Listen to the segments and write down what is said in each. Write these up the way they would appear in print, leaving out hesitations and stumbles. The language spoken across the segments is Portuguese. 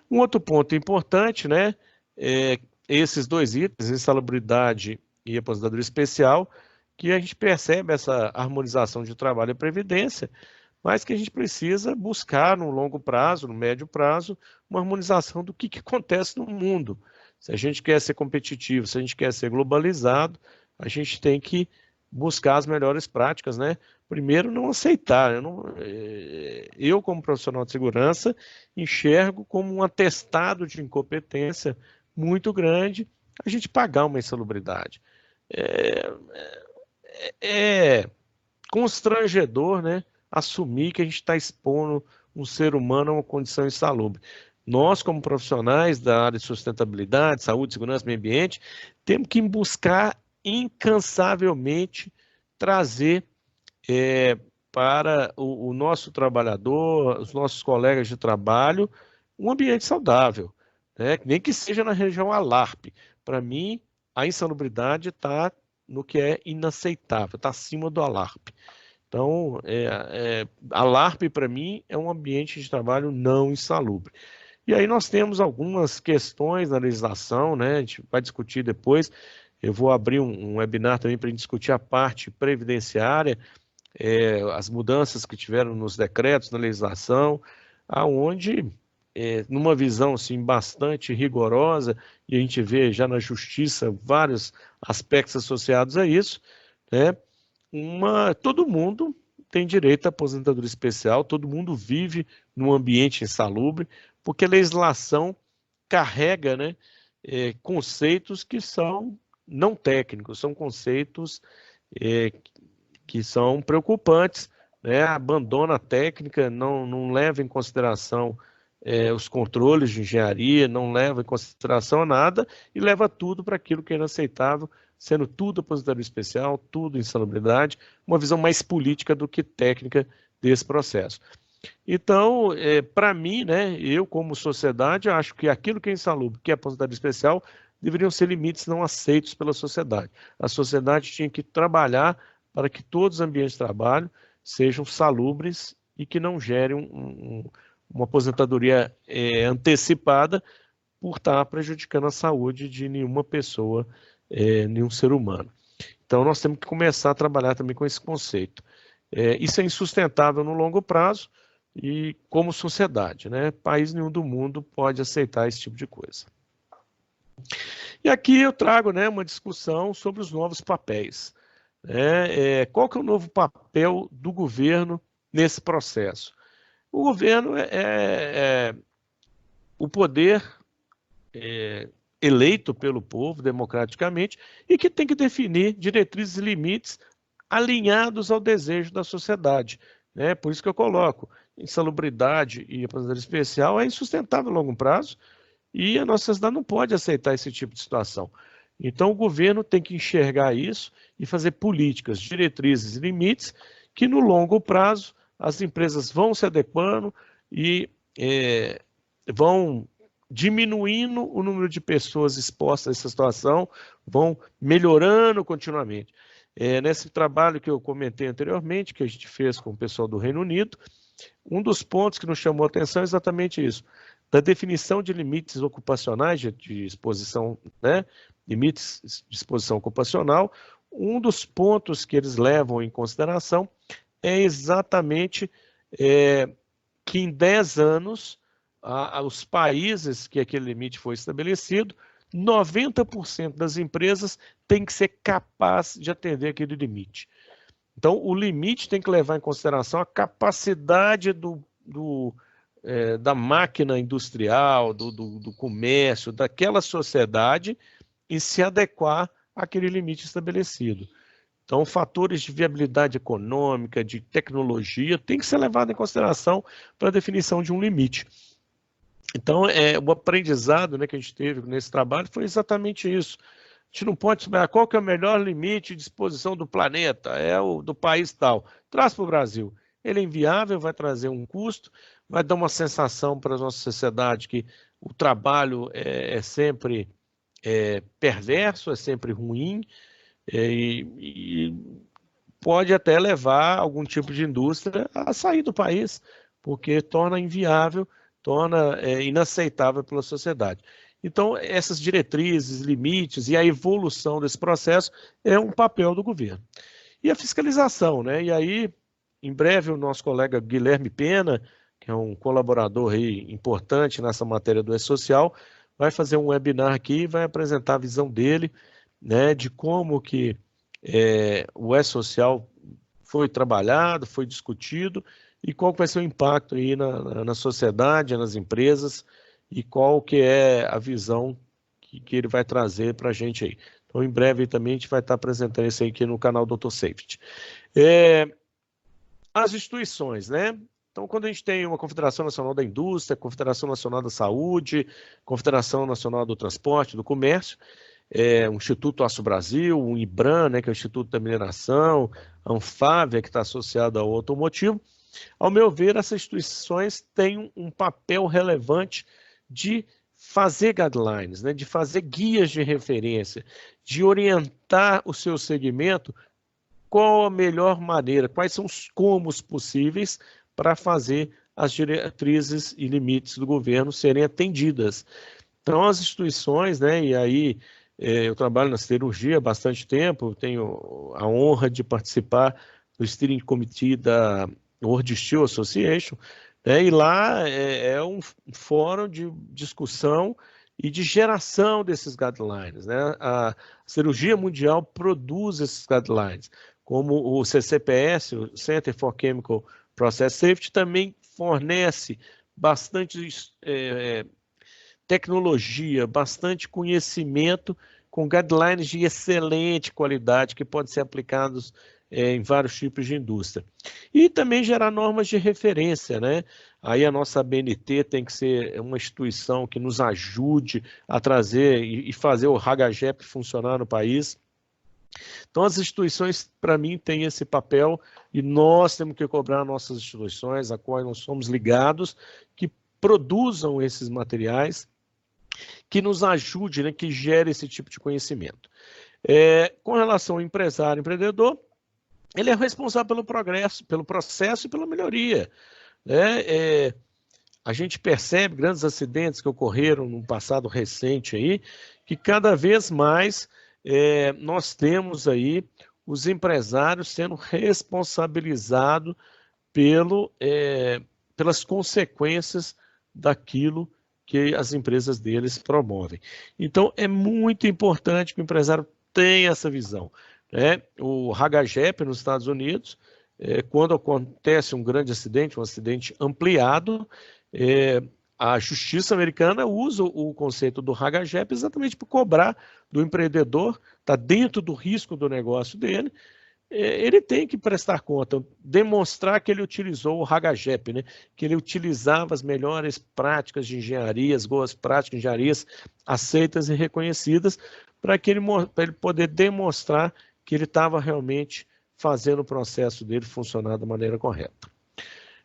Um outro ponto importante, né, é esses dois itens, insalubridade e aposentadoria especial, que a gente percebe essa harmonização de trabalho e previdência, mas que a gente precisa buscar no longo prazo, no médio prazo, uma harmonização do que acontece no mundo. Se a gente quer ser competitivo, se a gente quer ser globalizado, a gente tem que buscar as melhores práticas, né? Primeiro, não aceitar. Eu, como profissional de segurança, enxergo como um atestado de incompetência muito grande a gente pagar uma insalubridade. É, é constrangedor, né, assumir que a gente está expondo um ser humano a uma condição insalubre. Nós, como profissionais da área de sustentabilidade, saúde, segurança, meio ambiente, temos que buscar incansavelmente trazer para o nosso trabalhador, os nossos colegas de trabalho, um ambiente saudável, né? Nem que seja na região Alarpe. Para mim, a insalubridade está no que é inaceitável, está acima do Alarpe. Então, a LARP, para mim, é um ambiente de trabalho não insalubre. E aí nós temos algumas questões na legislação, né? A gente vai discutir depois. Eu vou abrir um webinar também para a gente discutir a parte previdenciária, as mudanças que tiveram nos decretos, na legislação, aonde, numa visão assim, bastante rigorosa, e a gente vê já na justiça vários aspectos associados a isso, né? Todo mundo tem direito à aposentadoria especial, todo mundo vive num ambiente insalubre, porque a legislação carrega, né, conceitos que são não técnicos, são conceitos é, que são preocupantes, né? Abandona a técnica, não leva em consideração os controles de engenharia, não leva em consideração nada e leva tudo para aquilo que é inaceitável, sendo tudo aposentadoria especial, tudo insalubridade, uma visão mais política do que técnica desse processo. Então, para mim, né, eu como sociedade, acho que aquilo que é insalubre, que é aposentadoria especial, deveriam ser limites não aceitos pela sociedade. A sociedade tinha que trabalhar para que todos os ambientes de trabalho sejam salubres e que não gerem uma aposentadoria antecipada por estar prejudicando a saúde de nenhuma pessoa, nenhum ser humano. Então, nós temos que começar a trabalhar também com esse conceito. Isso é insustentável no longo prazo e como sociedade, né? País nenhum do mundo pode aceitar esse tipo de coisa. E aqui eu trago, né, uma discussão sobre os novos papéis. Qual que é o novo papel do governo nesse processo? O governo é o poder eleito pelo povo democraticamente e que tem que definir diretrizes e limites alinhados ao desejo da sociedade, né? Por isso que eu coloco insalubridade e aposentadoria especial é insustentável a longo prazo e a nossa sociedade não pode aceitar esse tipo de situação. Então o governo tem que enxergar isso e fazer políticas, diretrizes e limites que no longo prazo as empresas vão se adequando e vão diminuindo o número de pessoas expostas a essa situação, vão melhorando continuamente. Nesse trabalho que eu comentei anteriormente, que a gente fez com o pessoal do Reino Unido, um dos pontos que nos chamou a atenção é exatamente isso, da definição de limites ocupacionais de exposição, né? Limites de exposição ocupacional. Um dos pontos que eles levam em consideração é exatamente que em 10 anos, os países que aquele limite foi estabelecido, 90% das empresas têm que ser capazes de atender aquele limite. Então, o limite tem que levar em consideração a capacidade da máquina industrial, do comércio, daquela sociedade em se adequar àquele limite estabelecido. Então, fatores de viabilidade econômica, de tecnologia, tem que ser levado em consideração para a definição de um limite. Então, o aprendizado, né, que a gente teve nesse trabalho foi exatamente isso. A gente não pode saber qual que é o melhor limite de exposição do planeta, é o do país tal. Traz para o Brasil. Ele é inviável, vai trazer um custo, vai dar uma sensação para a nossa sociedade que o trabalho é sempre perverso, é sempre ruim, e pode até levar algum tipo de indústria a sair do país, porque torna inviável, torna inaceitável pela sociedade. Então, essas diretrizes, limites e a evolução desse processo é um papel do governo. E a fiscalização, né? E aí, em breve, o nosso colega Guilherme Pena, que é um colaborador aí importante nessa matéria do E-Social, vai fazer um webinar aqui e vai apresentar a visão dele, né, de como que o E-Social foi trabalhado, foi discutido e qual vai ser o impacto aí na sociedade, nas empresas e qual que é a visão que ele vai trazer para a gente aí. Então, em breve também a gente vai estar apresentando isso aí aqui no canal Dr. Safety. As instituições, né? Então, quando a gente tem uma Confederação Nacional da Indústria, Confederação Nacional da Saúde, Confederação Nacional do Transporte, do Comércio, o Instituto Aço Brasil, o IBRAM, né, que é o Instituto da Mineração, a Anfávia, que está associada ao automotivo, ao meu ver, essas instituições têm um papel relevante de fazer guidelines, né, de fazer guias de referência, de orientar o seu segmento qual a melhor maneira, quais são os comos possíveis para fazer as diretrizes e limites do governo serem atendidas. Então, as instituições, né, e aí eu trabalho na siderurgia há bastante tempo, tenho a honra de participar do Steering Committee da World Steel Association, né, e lá é um fórum de discussão e de geração desses guidelines, né? A siderurgia mundial produz esses guidelines, como o CCPS, o Center for Chemical Process Safety, também fornece bastante tecnologia, bastante conhecimento, com guidelines de excelente qualidade que podem ser aplicados em vários tipos de indústria. E também gerar normas de referência, né? Aí a nossa ABNT tem que ser uma instituição que nos ajude a trazer e fazer o RAGAGEP funcionar no país. Então, as instituições, para mim, têm esse papel e nós temos que cobrar nossas instituições, a quais nós somos ligados, que produzam esses materiais, que nos ajude, né, que gere esse tipo de conhecimento. Com relação ao empresário, empreendedor, ele é responsável pelo progresso, pelo processo e pela melhoria, né? A gente percebe grandes acidentes que ocorreram no passado recente aí, que cada vez mais nós temos aí os empresários sendo responsabilizados pelas consequências daquilo que as empresas deles promovem. Então, é muito importante que o empresário tenha essa visão, né? O RAGAGEP nos Estados Unidos, quando acontece um grande acidente, um acidente ampliado, a justiça americana usa o conceito do RAGAGEP exatamente para cobrar do empreendedor, está dentro do risco do negócio dele, ele tem que prestar conta, demonstrar que ele utilizou o RAGAGEP, né? Que ele utilizava as melhores práticas de engenharia, as boas práticas de engenharias aceitas e reconhecidas, para ele poder demonstrar que ele estava realmente fazendo o processo dele funcionar da maneira correta.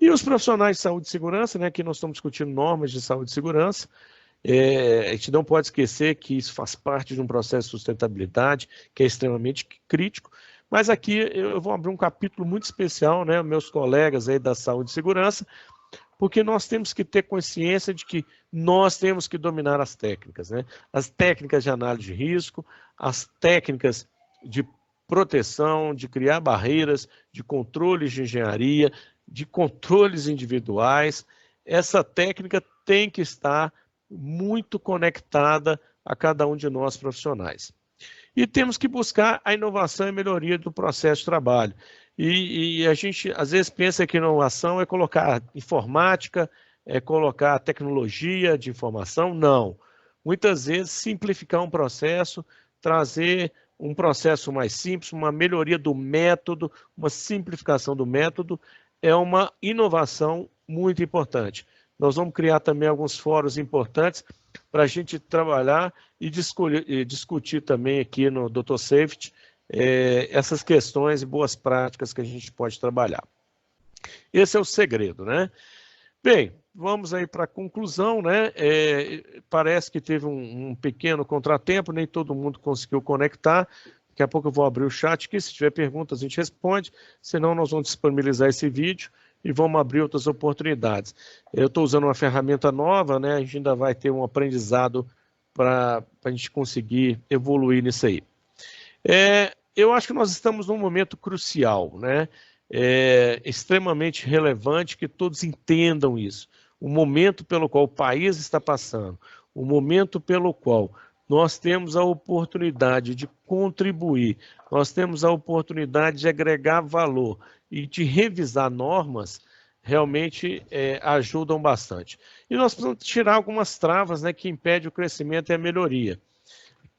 E os profissionais de saúde e segurança, né? Aqui nós estamos discutindo normas de saúde e segurança. A gente não pode esquecer que isso faz parte de um processo de sustentabilidade, que é extremamente crítico, mas aqui eu vou abrir um capítulo muito especial, né, meus colegas aí da saúde e segurança, porque nós temos que ter consciência de que nós temos que dominar as técnicas, né? As técnicas de análise de risco, as técnicas de proteção, de criar barreiras, de controles de engenharia, de controles individuais. Essa técnica tem que estar muito conectada a cada um de nós profissionais. E temos que buscar a inovação e melhoria do processo de trabalho. E a gente, às vezes, pensa que inovação é colocar informática, é colocar tecnologia de informação. Não. Muitas vezes, simplificar um processo, trazer um processo mais simples, uma melhoria do método, uma simplificação do método, é uma inovação muito importante. Nós vamos criar também alguns fóruns importantes para a gente trabalhar e discutir também aqui no Dr. Safety essas questões e boas práticas que a gente pode trabalhar. Esse é o segredo, né? Bem, vamos aí para a conclusão, né? Parece que teve um pequeno contratempo, nem todo mundo conseguiu conectar. Daqui a pouco eu vou abrir o chat aqui, se tiver perguntas a gente responde, senão nós vamos disponibilizar esse vídeo e vamos abrir outras oportunidades. Eu estou usando uma ferramenta nova, né? A gente ainda vai ter um aprendizado para a gente conseguir evoluir nisso aí. Eu acho que nós estamos num momento crucial, né? Extremamente relevante que todos entendam isso. O momento pelo qual o país está passando, o momento pelo qual nós temos a oportunidade de contribuir, nós temos a oportunidade de agregar valor e de revisar normas, realmente ajudam bastante. E nós precisamos tirar algumas travas, né, que impedem o crescimento e a melhoria.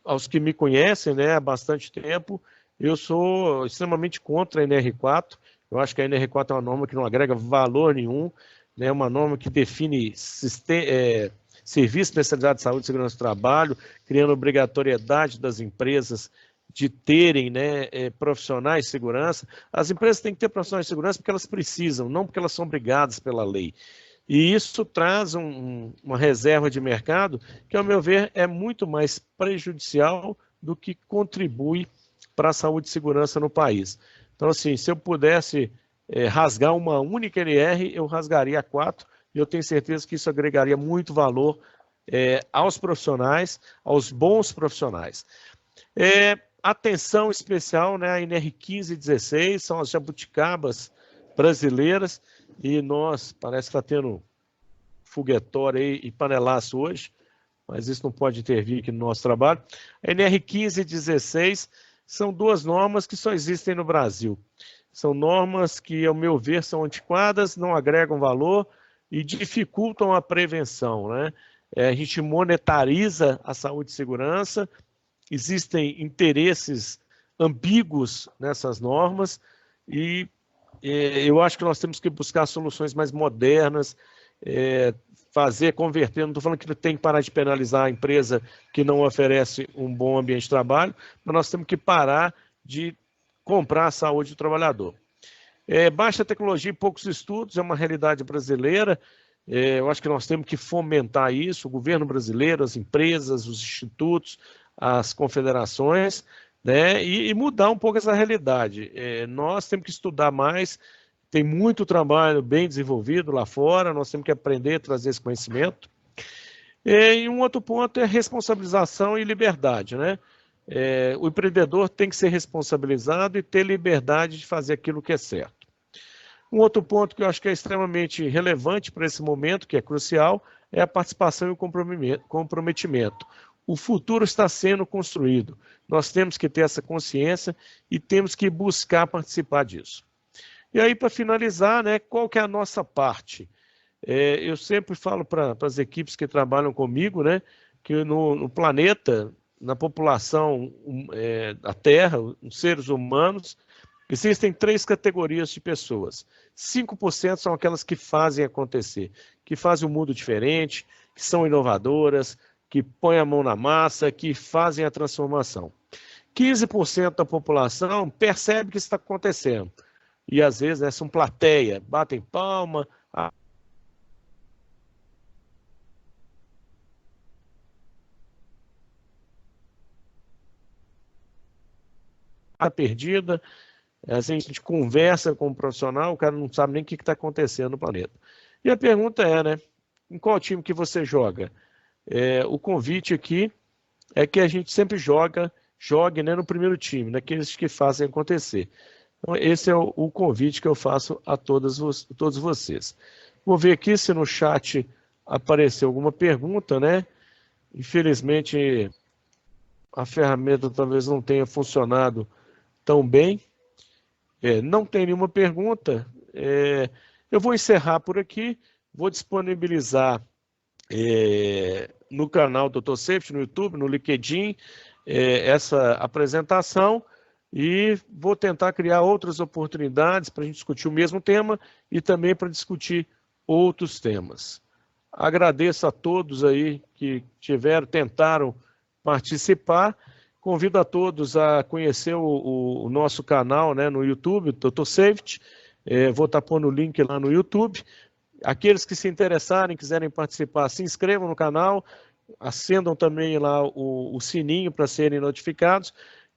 Aos que me conhecem, né, há bastante tempo, eu sou extremamente contra a NR4. Eu acho que a NR4 é uma norma que não agrega valor nenhum, né, é uma norma que define serviço especializado de saúde e segurança do trabalho, criando obrigatoriedade das empresas de terem, né, profissionais de segurança. As empresas têm que ter profissionais de segurança porque elas precisam, não porque elas são obrigadas pela lei. E isso traz uma reserva de mercado que, ao meu ver, é muito mais prejudicial do que contribui para a saúde e segurança no país. Então, assim, se eu pudesse rasgar uma única NR, eu rasgaria a 4, e eu tenho certeza que isso agregaria muito valor aos profissionais, aos bons profissionais. Atenção especial, né, a NR 15 e 16, são as jabuticabas brasileiras, e nós, parece que está tendo foguetório aí e panelaço hoje, mas isso não pode intervir aqui no nosso trabalho. A NR 15 e 16 são duas normas que só existem no Brasil. São normas que, ao meu ver, são antiquadas, não agregam valor e dificultam a prevenção, né? A gente monetariza a saúde e segurança, existem interesses ambíguos nessas normas e eu acho que nós temos que buscar soluções mais modernas, converter, não estou falando que tem que parar de penalizar a empresa que não oferece um bom ambiente de trabalho, mas nós temos que parar de comprar a saúde do trabalhador. Baixa tecnologia e poucos estudos é uma realidade brasileira. Eu acho que nós temos que fomentar isso, o governo brasileiro, as empresas, os institutos, as confederações, né, e mudar um pouco essa realidade. Nós temos que estudar mais, tem muito trabalho bem desenvolvido lá fora, nós temos que aprender a trazer esse conhecimento. E um outro ponto é responsabilização e liberdade, né? O empreendedor tem que ser responsabilizado e ter liberdade de fazer aquilo que é certo. Um outro ponto que eu acho que é extremamente relevante para esse momento, que é crucial, é a participação e o comprometimento. O futuro está sendo construído. Nós temos que ter essa consciência e temos que buscar participar disso. E aí, para finalizar, né, qual que é a nossa parte? Eu sempre falo para as equipes que trabalham comigo, né, que no planeta, na população da Terra, os seres humanos, existem 3 categorias de pessoas. 5% são aquelas que fazem acontecer, que fazem um mundo diferente, que são inovadoras, que põem a mão na massa, que fazem a transformação. 15% da população percebe que isso está acontecendo. E às vezes são plateia, batem palma, perdida. A gente conversa com o profissional, o cara não sabe nem o que está acontecendo no planeta. E a pergunta né, em qual time que você joga? O convite aqui é que a gente sempre jogue né, no primeiro time, naqueles que fazem acontecer. Então, esse é o convite que eu faço a todos vocês. Vou ver aqui se no chat apareceu alguma pergunta, né? Infelizmente, a ferramenta talvez não tenha funcionado tão bem. Não tem nenhuma pergunta. Eu vou encerrar por aqui, vou disponibilizar no canal Dr. Safety, no YouTube, no LinkedIn, essa apresentação e vou tentar criar outras oportunidades para a gente discutir o mesmo tema e também para discutir outros temas. Agradeço a todos aí que tentaram participar. Convido a todos a conhecer o nosso canal, né, no YouTube, Dr. Safety. Vou estar pondo o link lá no YouTube. Aqueles que se interessarem, quiserem participar, se inscrevam no canal, acendam também lá o sininho para serem notificados.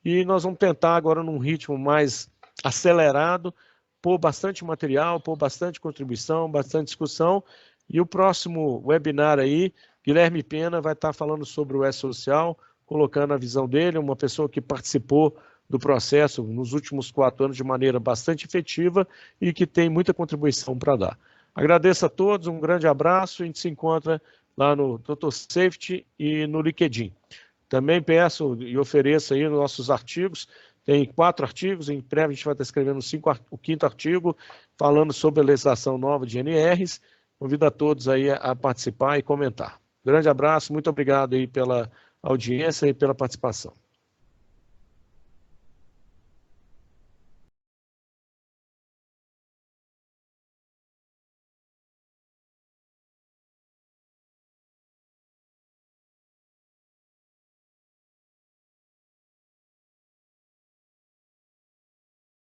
E nós vamos tentar agora num ritmo mais acelerado pôr bastante material, pôr bastante contribuição, bastante discussão. E o próximo webinar aí, Guilherme Pena vai estar falando sobre o E-Social, colocando a visão dele, uma pessoa que participou do processo nos últimos 4 anos de maneira bastante efetiva e que tem muita contribuição para dar. Agradeço a todos, um grande abraço, a gente se encontra lá no Dr. Safety e no LinkedIn. Também peço e ofereço aí nossos artigos, tem 4 artigos, em breve a gente vai estar escrevendo o 5º artigo, falando sobre a legislação nova de NRs. Convido a todos aí a participar e comentar. Grande abraço, muito obrigado aí pela audiência e pela participação.